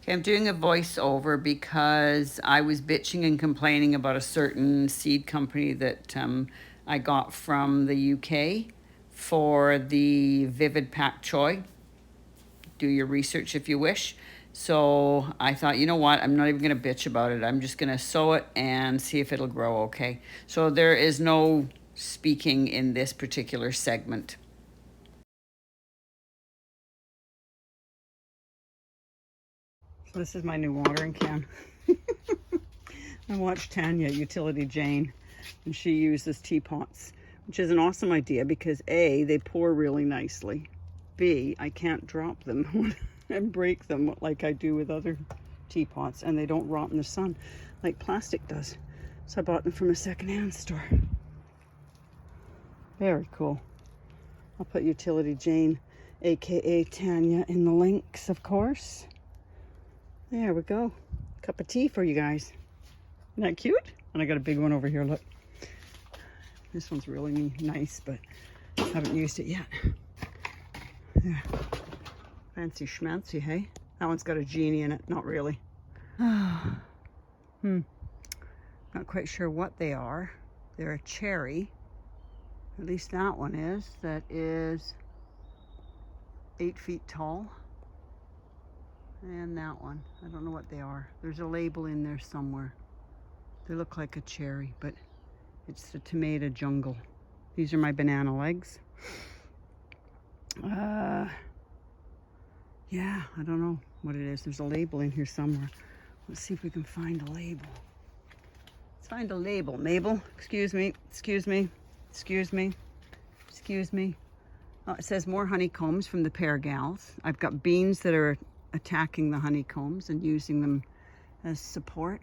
Okay, I'm doing a voiceover because I was bitching and complaining about a certain seed company that I got from the UK for the Vivid Pak Choi. Do your research if you wish. So I thought, you know what? I'm not even going to bitch about it. I'm just going to sow it and see if it'll grow okay. So there is no speaking in this particular segment. So this is my new watering can. I watched Tanya, Utility Jane, and she uses teapots, which is an awesome idea because A, they pour really nicely. B, I can't drop them and break them like I do with other teapots, and they don't rot in the sun like plastic does. So I bought them from a secondhand store. Very cool. I'll put Utility Jane, aka Tanya, in the links, of course. There we go. Cup of tea for you guys. Isn't that cute? And I got a big one over here, look. This one's really nice, but I haven't used it yet. There. Fancy schmancy, hey? That one's got a genie in it. Not really. Not quite sure what they are. They're a cherry. At least that one is. That is 8 feet tall. And that one. I don't know what they are. There's a label in there somewhere. They look like a cherry, but it's the tomato jungle. These are my banana legs. Yeah, I don't know what it is. There's a label in here somewhere. Let's see if we can find a label. Let's find a label. Mabel, excuse me, excuse me, excuse me, excuse me. Oh, it says more honeycombs from the Pear gals. I've got beans that are attacking the honeycombs and using them as support.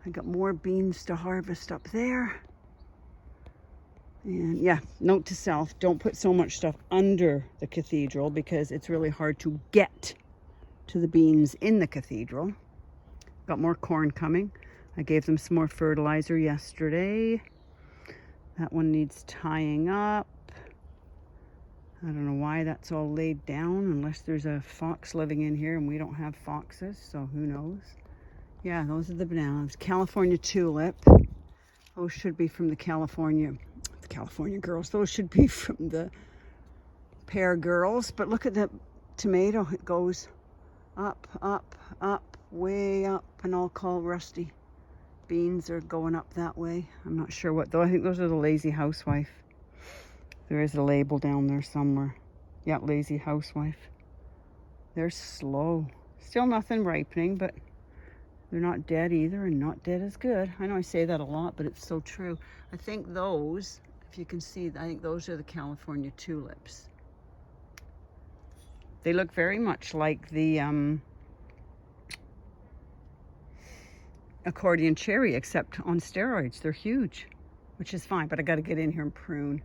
I got more beans to harvest up there. And yeah, note to self, don't put so much stuff under the cathedral because it's really hard to get to the beans in the cathedral. Got more corn coming. I gave them some more fertilizer yesterday. That one needs tying up. I don't know why that's all laid down unless there's a fox living in here and we don't have foxes, so who knows. Yeah, those are the bananas. California tulip. Those should be from the California girls. Those should be from the Pear girls. But look at the tomato. It goes up, up, up, way up, and all called rusty. Beans are going up that way. I'm not sure what though. I think those are the Lazy Housewife. There is a label down there somewhere. Yeah, Lazy Housewife. They're slow. Still nothing ripening, but they're not dead either, and not dead is good. I know I say that a lot, but it's so true. I think those, if you can see, I think those are the California tulips. They look very much like the accordion cherry, except on steroids. They're huge, which is fine, but I got to get in here and prune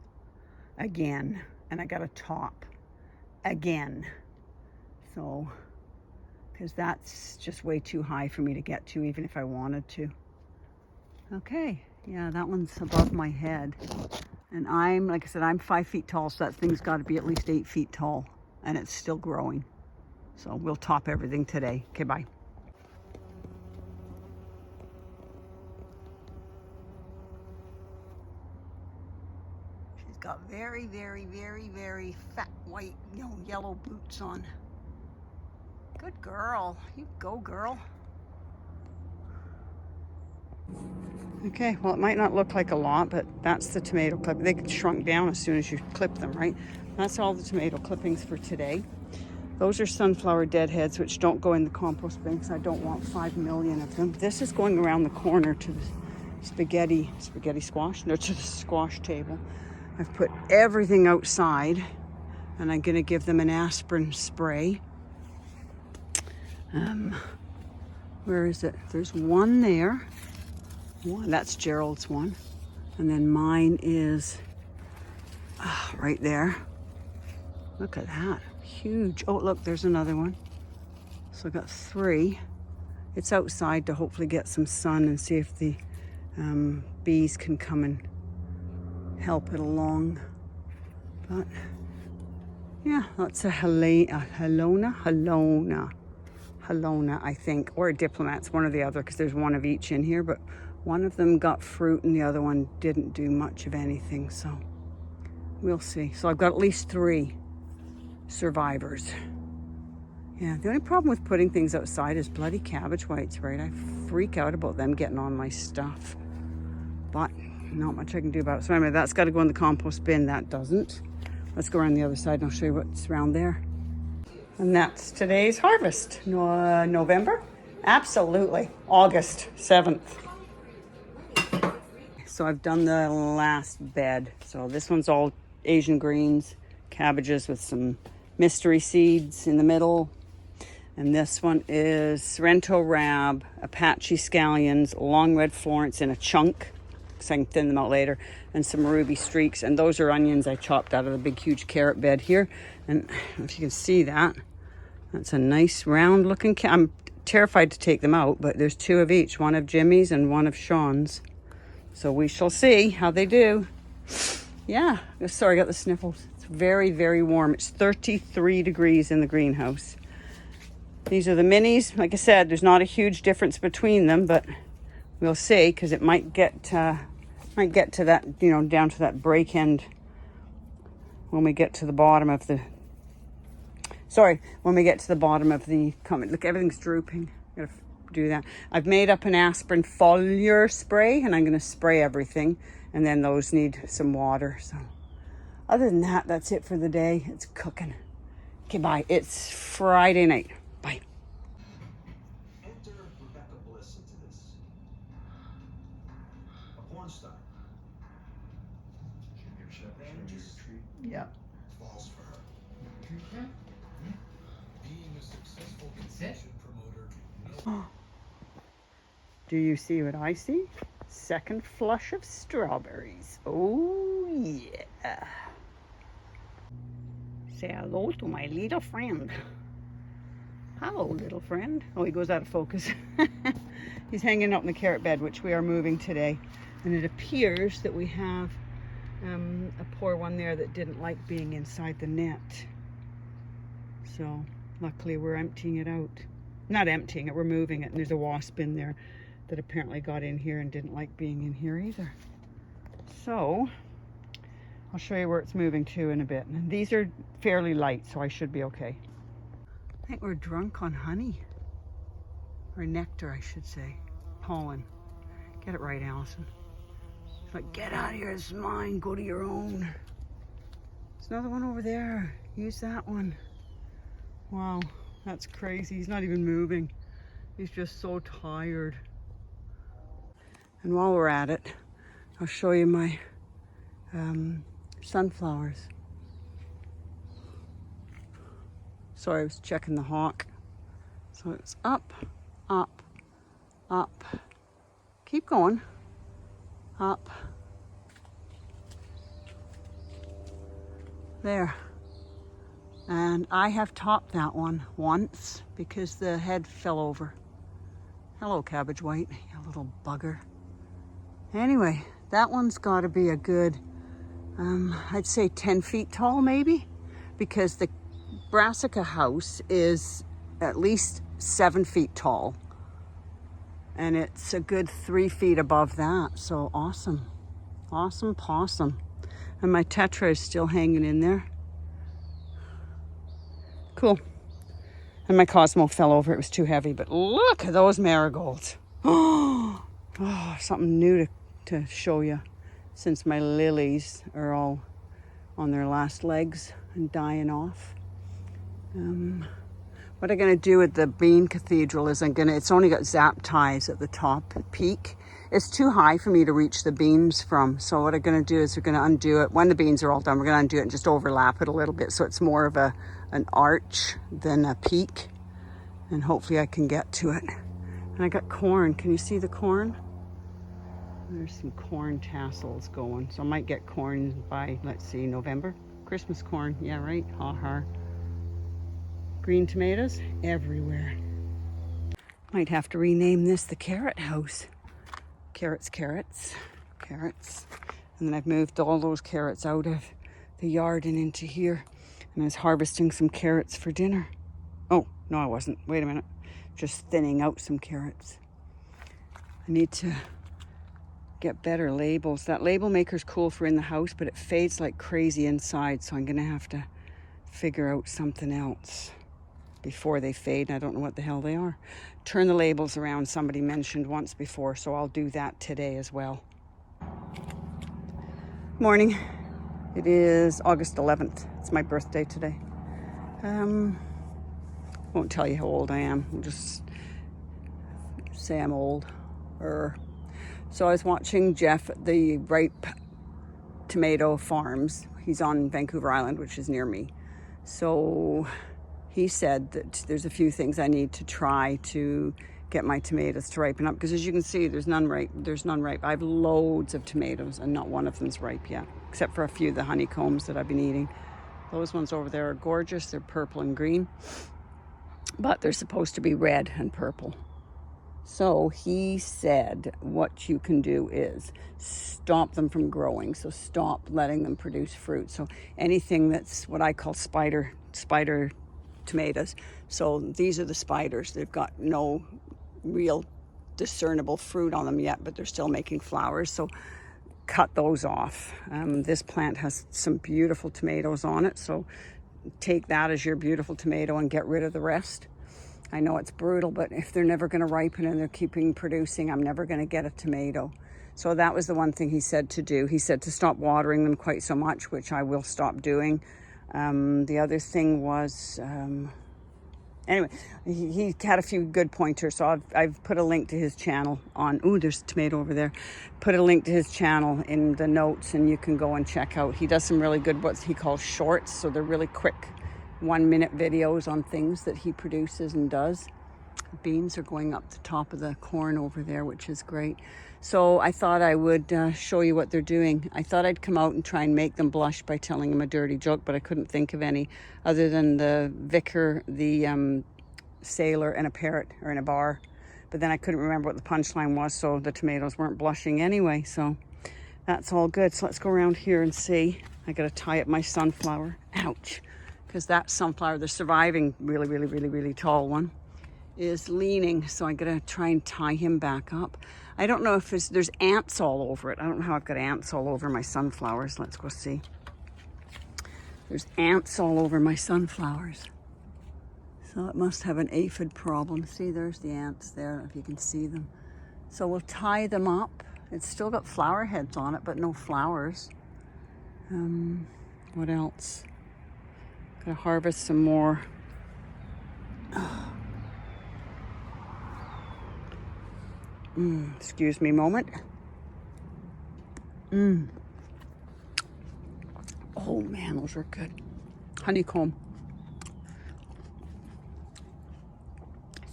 again, and I got to top again. So, because that's just way too high for me to get to, even if I wanted to. Okay, yeah, that one's above my head. And I'm, like I said, I'm 5 feet tall, so that thing's got to be at least 8 feet tall. And it's still growing. So we'll top everything today. Okay, bye. She's got very, very, very, very fat white, yellow boots on. Good girl. You go, girl. Okay, well, it might not look like a lot, but that's the tomato clip. They get shrunk down as soon as you clip them, right? That's all the tomato clippings for today. Those are sunflower deadheads, which don't go in the compost bin because I don't want 5 million of them. This is going around the corner to the spaghetti squash, no, to the squash table. I've put everything outside, and I'm going to give them an aspirin spray. Where is it? There's one there. One, that's Gerald's one. And then mine is right there. Look at that, huge. Oh, look, there's another one. So I got 3. It's outside to hopefully get some sun and see if the bees can come and help it along. But yeah, that's a Helona. Halona, I think, or a Diplomat's, one or the other, because there's one of each in here, but one of them got fruit and the other one didn't do much of anything, so we'll see. So I've got at least 3 survivors. Yeah, the only problem with putting things outside is bloody cabbage whites, right? I freak out about them getting on my stuff, but not much I can do about it. So anyway, that's got to go in the compost bin. That doesn't. Let's go around the other side and I'll show you what's around there. And that's today's harvest. November? Absolutely. August 7th. So I've done the last bed. So this one's all Asian greens, cabbages with some mystery seeds in the middle. And this one is Sorrento rab, Apache scallions, long red Florence in a chunk, so I can thin them out later, and some ruby streaks. And those are onions I chopped out of the big, huge carrot bed here. And if you can see that, that's a nice round looking I'm terrified to take them out, but there's 2 of each, one of Jimmy's and one of Shawn's. So we shall see how they do. Yeah, sorry, I got the sniffles. It's very, very warm. It's 33 degrees in the greenhouse. These are the minis. Like I said, there's not a huge difference between them, but we'll see, because it might get to that, you know, down to that break end when we get to the bottom of the, when we get to the bottom of the comment. Look, everything's drooping. I'm gonna do that. I've made up an aspirin foliar spray, and I'm going to spray everything, and then those need some water. So other than that, that's it for the day. It's cooking. Okay, bye. It's Friday night. Bye. Yeah. Falls for her. Being a successful consumption promoter. Do you see what I see? Second flush of strawberries. Oh yeah. Say hello to my little friend. Hello, little friend. Oh, he goes out of focus. He's hanging out in the carrot bed, which we are moving today. And it appears that we have a poor one there that didn't like being inside the net. So luckily we're emptying it out. Not emptying it, we're moving it. And there's a wasp in there that apparently got in here and didn't like being in here either. So I'll show you where it's moving to in a bit. And these are fairly light, so I should be okay. I think we're drunk on honey. Or nectar, I should say. Pollen. Get it right, Allison. It's like, get out of here, it's mine, go to your own. There's another one over there. Use that one. Wow, that's crazy. He's not even moving. He's just so tired. And while we're at it, I'll show you my sunflowers. Sorry, I was checking the hawk. So it's up, up, up. Keep going. Up. There. And I have topped that one once because the head fell over. Hello, cabbage white, you little bugger. Anyway, that one's got to be a good, I'd say 10 feet tall maybe, because the brassica house is at least 7 feet tall. And it's a good 3 feet above that. So awesome. Awesome possum. And my tetra is still hanging in there. Cool. And my Cosmo fell over. It was too heavy. But look at those marigolds. Oh, something new to show you. Since my lilies are all on their last legs and dying off. What I'm going to do with the bean cathedral is it's only got zap ties at the top peak. It's too high for me to reach the beams from. So what I'm going to do is we're going to undo it. When the beans are all done, we're going to undo it and just overlap it a little bit. So it's more of an arch than a peak. And hopefully I can get to it. And I got corn. Can you see the corn? There's some corn tassels going. So I might get corn by, let's see, November. Christmas corn. Yeah, right. Ha ha. Green tomatoes everywhere. Might have to rename this the carrot house. Carrots, carrots, carrots. And then I've moved all those carrots out of the yard and into here. And I was harvesting some carrots for dinner. Oh, no I wasn't. Wait a minute. just thinning out some carrots. I need to get better labels. That label maker's cool for in the house, but it fades like crazy inside, so I'm gonna have to figure out something else before they fade. I don't know what the hell they are. Turn the labels around, somebody mentioned once before, so I'll do that today as well. Morning. It is August 11th. It's my birthday today. Won't tell you how old I am. I'll just say I'm old. So I was watching Jeff at the Ripe Tomato Farms. He's on Vancouver Island, which is near me. So he said that there's a few things I need to try to get my tomatoes to ripen up, because as you can see, there's none ripe. I have loads of tomatoes and not one of them's ripe yet, except for a few of the honeycombs that I've been eating. Those ones over there are gorgeous. They're purple and green, but they're supposed to be red and purple. So he said what you can do is stop them from growing. So stop letting them produce fruit. So anything that's what I call spider tomatoes. So these are the spiders. They've got no real discernible fruit on them yet, but they're still making flowers. So cut those off. This plant has some beautiful tomatoes on it. So take that as your beautiful tomato and get rid of the rest. I know it's brutal, but if they're never going to ripen and they're keeping producing, I'm never going to get a tomato. So that was the one thing he said to do. He said to stop watering them quite so much, which I will stop doing. The other thing was, anyway, he had a few good pointers. So I've put a link to his channel on, there's a tomato over there. Put a link to his channel in the notes and you can go and check out. He does some really good, what he calls shorts. So they're really quick 1-minute videos on things that he produces and does. Beans are going up the top of the corn over there, which is great. So I thought I would show you what they're doing. I thought I'd come out and try and make them blush by telling them a dirty joke, but I couldn't think of any other than the vicar, the sailor, and a parrot are in a bar. But then I couldn't remember what the punchline was, so the tomatoes weren't blushing anyway. So that's all good. So let's go around here and see. I gotta tie up my sunflower. Ouch. Because that sunflower, the surviving really tall one, is leaning. So I gotta try and tie him back up. I don't know if there's ants all over it. I don't know how I've got ants all over my sunflowers. Let's go see. There's ants all over my sunflowers. So it must have an aphid problem. See, there's the ants there, if you can see them. So we'll tie them up. It's still got flower heads on it, but no flowers. What else? Gonna harvest some more. Excuse me a moment. Oh man, those are good. Honeycomb.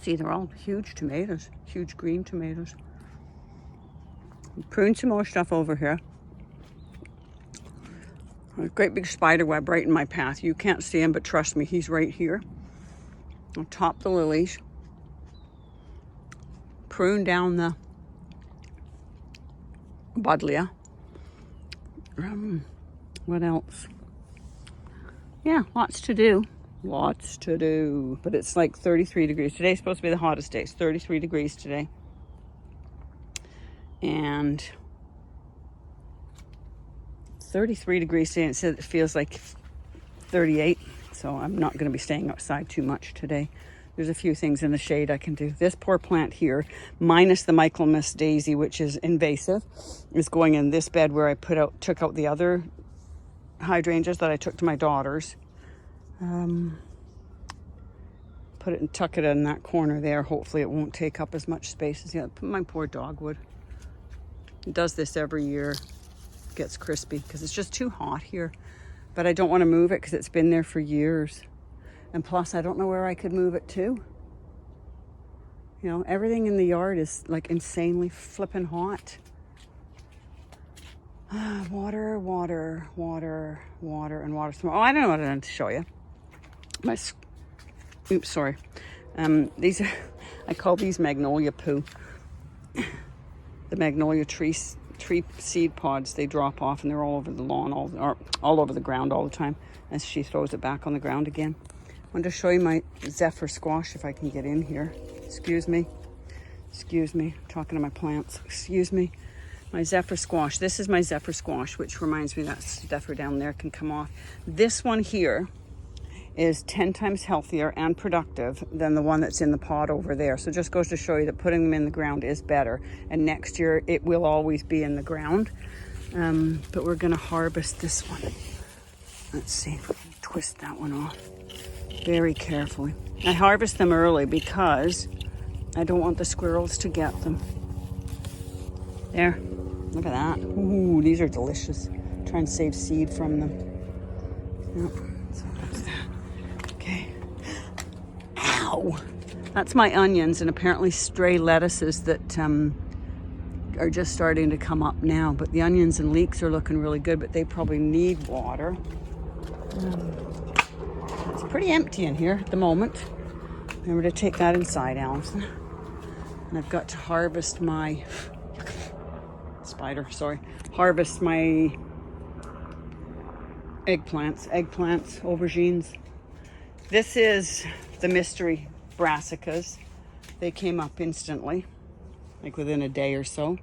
See, they're all huge tomatoes, huge green tomatoes. Prune some more stuff over here. A great big spider web right in my path. You can't see him, but trust me, he's right here. I'll top the lilies. Prune down the buddleia. What else? Yeah, lots to do. Lots to do. But it's like 33 degrees. Today's supposed to be the hottest day. It's 33 degrees today. And 33 degrees today, and it says it feels like 38. So I'm not going to be staying outside too much today. There's a few things in the shade I can do. This poor plant here, minus the Michaelmas daisy, which is invasive, is going in this bed where I took out the other hydrangeas that I took to my daughters. Put it and tuck it in that corner there. Hopefully it won't take up as much space as the other. My poor dogwood. It does this every year. It gets crispy because it's just too hot here. But I don't want to move it because it's been there for years. And plus, I don't know where I could move it to. You know, everything in the yard is like insanely flippin' hot. Water, water, water, water, and water. Oh, I don't know what I want to show you. Oops, sorry. These are, I call these magnolia poo. The magnolia tree seed pods, they drop off and they're all over the lawn, all over the ground all the time. As she throws it back on the ground again. I wanted to show you my zephyr squash if I can get in here. Excuse me. Excuse me. I'm talking to my plants. Excuse me. My zephyr squash. This is my zephyr squash, which reminds me that zephyr down there can come off. This one here is 10 times healthier and productive than the one that's in the pot over there. So just goes to show you that putting them in the ground is better. And next year it will always be in the ground. But we're gonna harvest this one. Let's see if we can twist that one off very carefully. I harvest them early because I don't want the squirrels to get them. There, look at that. Ooh, these are delicious. Try and save seed from them. Yep, so that's that. Okay. Ow! That's my onions and apparently stray lettuces that are just starting to come up now. But the onions and leeks are looking really good, but they probably need water. It's pretty empty in here at the moment. Remember to take that inside, Allison. And I've got to harvest my harvest my eggplants, aubergines. This is the mystery brassicas. They came up instantly, like within a day or so.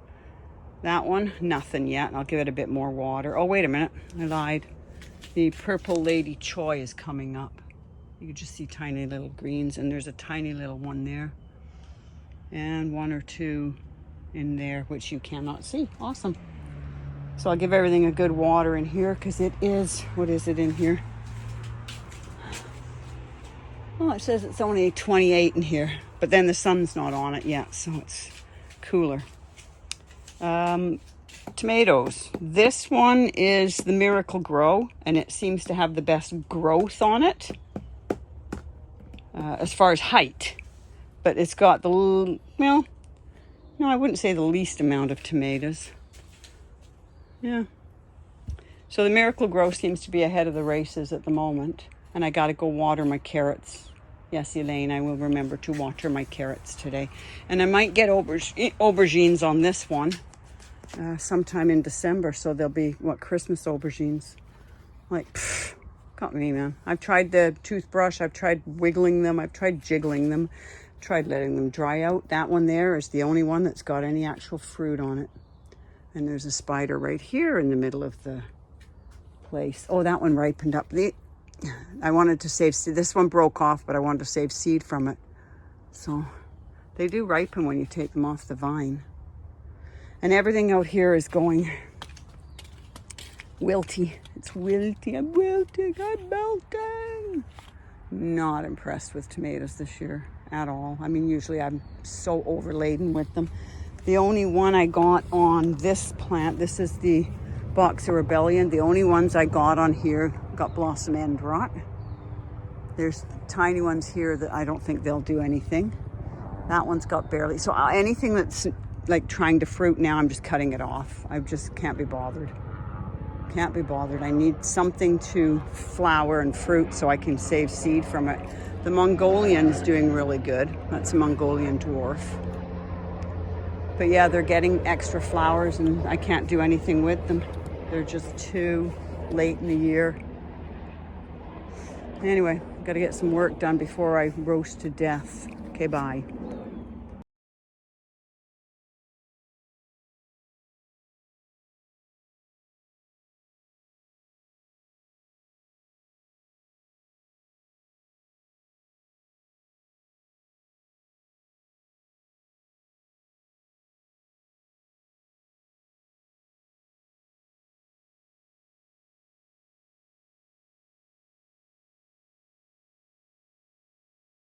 That one, nothing yet. I'll give it a bit more water. Oh, wait a minute, I lied. The purple lady choy is coming up. You can just see tiny little greens, and there's a tiny little one there. And one or two in there, which you cannot see. Awesome. So I'll give everything a good water in here because it is, what is it in here? Well, it says it's only 28 in here, but then the sun's not on it yet, so it's cooler. Tomatoes. This one is the Miracle Grow, and it seems to have the best growth on it as far as height. But it's got the, well, no, I wouldn't say the least amount of tomatoes. Yeah. So the Miracle Grow seems to be ahead of the races at the moment. And I got to go water my carrots. Yes, Elaine, I will remember to water my carrots today. And I might get aubergines on this one sometime in December. So they'll be, Christmas aubergines. Like, pfft, got me, man. I've tried the toothbrush. I've tried wiggling them. I've tried jiggling them. Tried letting them dry out. That one there is the only one that's got any actual fruit on it. And there's a spider right here in the middle of the place. Oh, that one ripened up. I wanted to save seed. This one broke off, but I wanted to save seed from it. So they do ripen when you take them off the vine. And everything out here is going wilty. It's wilty. I'm wilting. I'm melting. Not impressed with tomatoes this year at all. I mean, usually I'm so overladen with them. The only one I got on this plant, this is the Box of Rebellion. The only ones I got on here got blossom end rot. There's tiny ones here that I don't think they'll do anything. That one's got barely. So anything that's like trying to fruit now, I'm just cutting it off. I just can't be bothered. Can't be bothered. I need something to flower and fruit so I can save seed from it. The Mongolian's doing really good. That's a Mongolian dwarf. But yeah, they're getting extra flowers and I can't do anything with them. They're just too late in the year. Anyway, got to get some work done before I roast to death. Okay, bye.